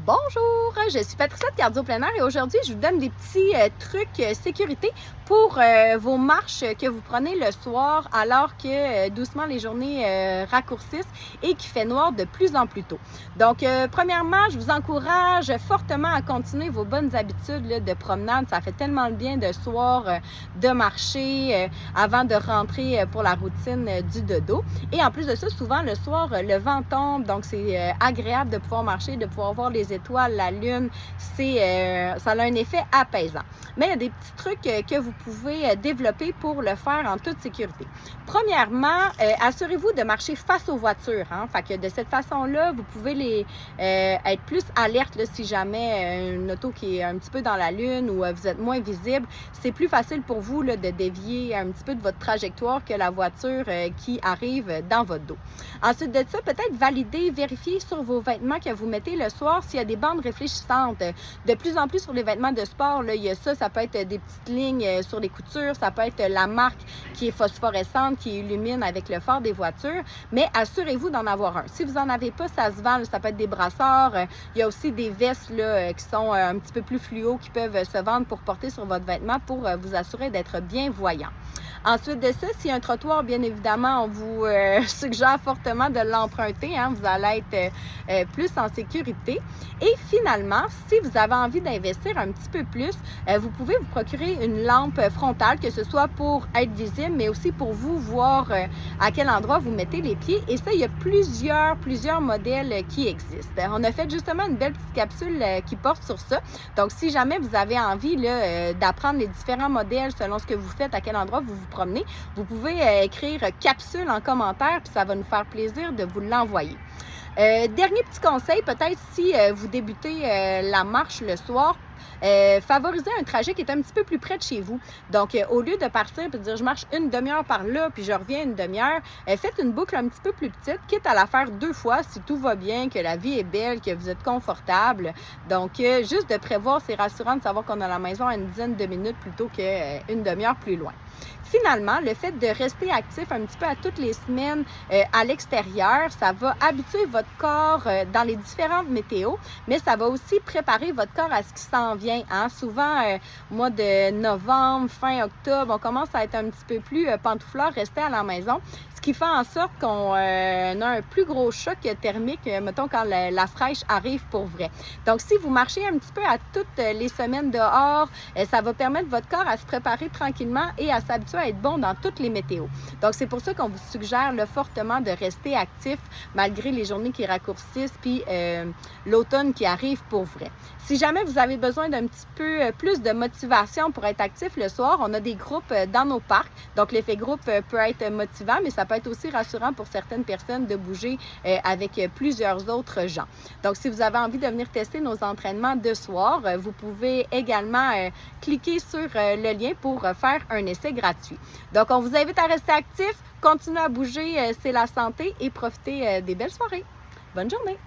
Bonjour, je suis Patricia de Cardio Plein Air et aujourd'hui, je vous donne des petits trucs sécurité pour vos marches que vous prenez le soir alors que doucement les journées raccourcissent et qu'il fait noir de plus en plus tôt. Donc, premièrement, je vous encourage fortement à continuer vos bonnes habitudes là, de promenade. Ça fait tellement de bien de soir de marcher avant de rentrer pour la routine du dodo. Et en plus de ça, souvent le soir, le vent tombe, donc c'est agréable de pouvoir marcher, de pouvoir voir les étoiles, la lune, ça a un effet apaisant. Mais il y a des petits trucs que vous pouvez développer pour le faire en toute sécurité. Premièrement, assurez-vous de marcher face aux voitures. Fait que de cette façon-là, vous pouvez être plus alerte là, si jamais une auto qui est un petit peu dans la lune ou vous êtes moins visible. C'est plus facile pour vous là, de dévier un petit peu de votre trajectoire que la voiture qui arrive dans votre dos. Ensuite de ça, peut-être valider, vérifier sur vos vêtements que vous mettez le soir s'il y a des bandes réfléchissantes. De plus en plus sur les vêtements de sport, là, il y a ça peut être des petites lignes sur les coutures, ça peut être la marque qui est phosphorescente, qui illumine avec le phare des voitures, mais assurez-vous d'en avoir un. Si vous n'en avez pas, ça se vend, là, ça peut être des brassards, il y a aussi des vestes là, qui sont un petit peu plus fluo qui peuvent se vendre pour porter sur votre vêtement pour vous assurer d'être bien voyant. Ensuite de ça, s'il y a un trottoir, bien évidemment, on vous suggère fortement de l'emprunter. Vous allez être plus en sécurité. Et finalement, si vous avez envie d'investir un petit peu plus, vous pouvez vous procurer une lampe frontale, que ce soit pour être visible, mais aussi pour vous voir à quel endroit vous mettez les pieds. Et ça, il y a plusieurs modèles qui existent. On a fait justement une belle petite capsule qui porte sur ça. Donc, si jamais vous avez envie d'apprendre les différents modèles selon ce que vous faites, à quel endroit vous vous promenez, vous pouvez écrire capsule en commentaire, puis ça va nous faire plaisir de vous l'envoyer. Dernier petit conseil, peut-être si vous débutez la marche le soir, favorisez un trajet qui est un petit peu plus près de chez vous. Donc, au lieu de partir et de dire je marche une demi-heure par là, puis je reviens une demi-heure, faites une boucle un petit peu plus petite, quitte à la faire 2 fois si tout va bien, que la vie est belle, que vous êtes confortable. Donc, juste de prévoir, c'est rassurant de savoir qu'on a la maison à une dizaine de minutes plutôt qu'une demi-heure plus loin. Finalement, le fait de rester actif un petit peu à toutes les semaines à l'extérieur, ça va habituer votre corps dans les différentes météos, mais ça va aussi préparer votre corps à ce qui s'en vient. Souvent, mois de novembre, fin octobre, on commence à être un petit peu plus pantouflard, rester à la maison, ce qui fait en sorte qu'on a un plus gros choc thermique, mettons, quand la fraîche arrive pour vrai. Donc, si vous marchez un petit peu à toutes les semaines dehors, ça va permettre votre corps à se préparer tranquillement et à s'habituer à être bon dans toutes les météos. Donc, c'est pour ça qu'on vous suggère fortement de rester actif malgré les journées qui raccourcissent puis l'automne qui arrive pour vrai. Si jamais vous avez besoin d'un petit peu plus de motivation pour être actif le soir, on a des groupes dans nos parcs. Donc, l'effet groupe peut être motivant, mais ça peut être aussi rassurant pour certaines personnes de bouger avec plusieurs autres gens. Donc, si vous avez envie de venir tester nos entraînements de soir, vous pouvez également cliquer sur le lien pour faire un essai gratuit. Donc, on vous invite à rester actif, continuer à bouger, c'est la santé et profiter des belles soirées. Bonne journée!